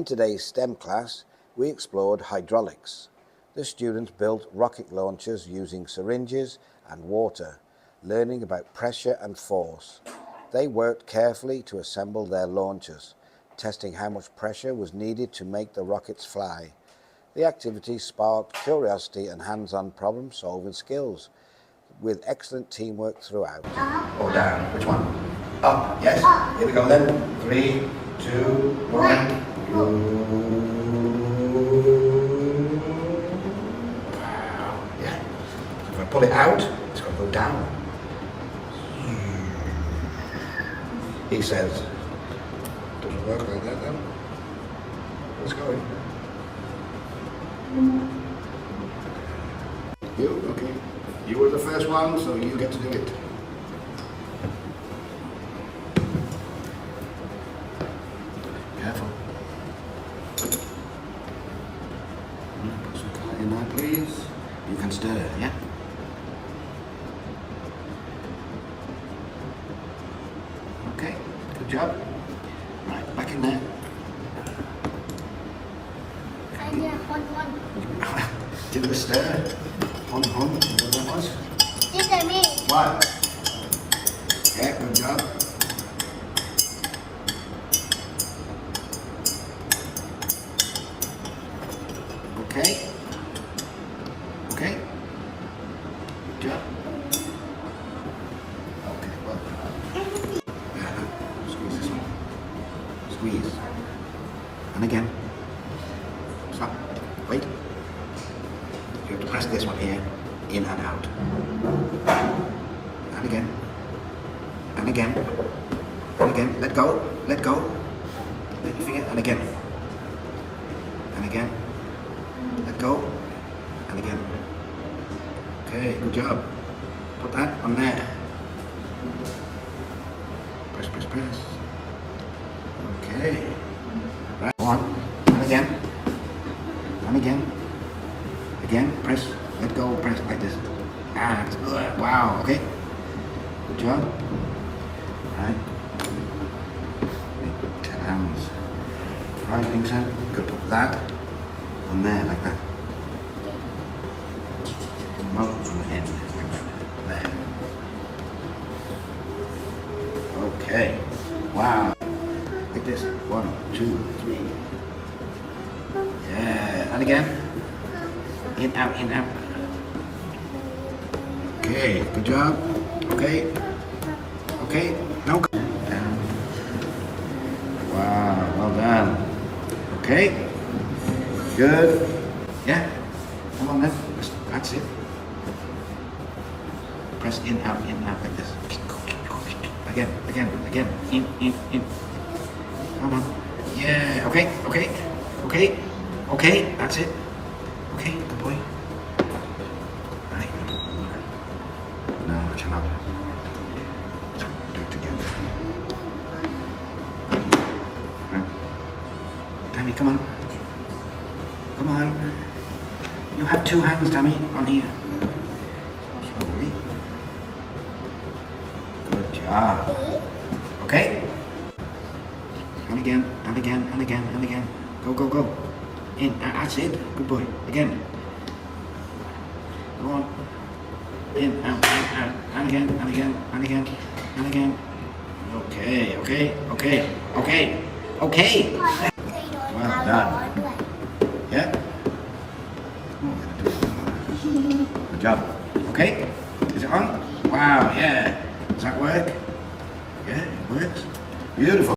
In today's STEM class, we explored hydraulics. The students built rocket launchers using syringes and water, learning about pressure and force. They worked carefully to assemble their launchers, testing how much pressure was needed to make the rockets fly. The activity sparked curiosity and hands-on problem-solving skills, with excellent teamwork throughout. Or down? Which one? Up, yes? Up. Here we go then. 3, 2, 1. Wow, yeah. So if I pull it out, it's going to go down. He says, doesn't work like that then. Let's go in. You, okay. You were the first one, so you get to do it. Careful. Put some colour in there, please. You can stir, yeah? Okay, good job. Right, back in there. Give it a stir. Hon, what that was? What? Yeah, good job. Okay. Okay. Good job. Okay, well. Squeeze this one. Squeeze. And again. Stop. Wait. You have to press this one here. In and out. And again. And again. And again. Let go. Let go. Let your finger. And again. And again. Let go. And again. Okay, good job. Put that on there. Press, press, press. Okay. Right. One. And again. And again. Again. Press. Let go. Press like this. Ah, wow. Okay. Good job. Right. 10 hands. Right, think so. Could put that on there like that. Well, on the end like that. There. Okay. Wow. Like this. 1, 2, 3. Yeah. And again. In, out, in, out. Okay. Good job. Okay. Okay. Now go down. Wow. Well done. Okay. Good. Yeah. Come on then. That's it. Press in, out, like this. Again, again, again. In. Come on. Yeah. Okay, okay, okay, okay. That's it. Okay, good boy. Right. Now, chin up. Do it together. Right. Tammy, come on. Come on. You have 2 hands, Tammy, on here. Slowly. Good job. Okay? And again, and again, and again, and again. Go, go, go. In, that's it. Good boy. Again. Go on. In, out, and again, and again, and again, and again. Okay, okay, okay, okay, okay. Well done. Yeah? Good job. Okay? Is it on? Wow, yeah. Does that work? Yeah, it works. Beautiful.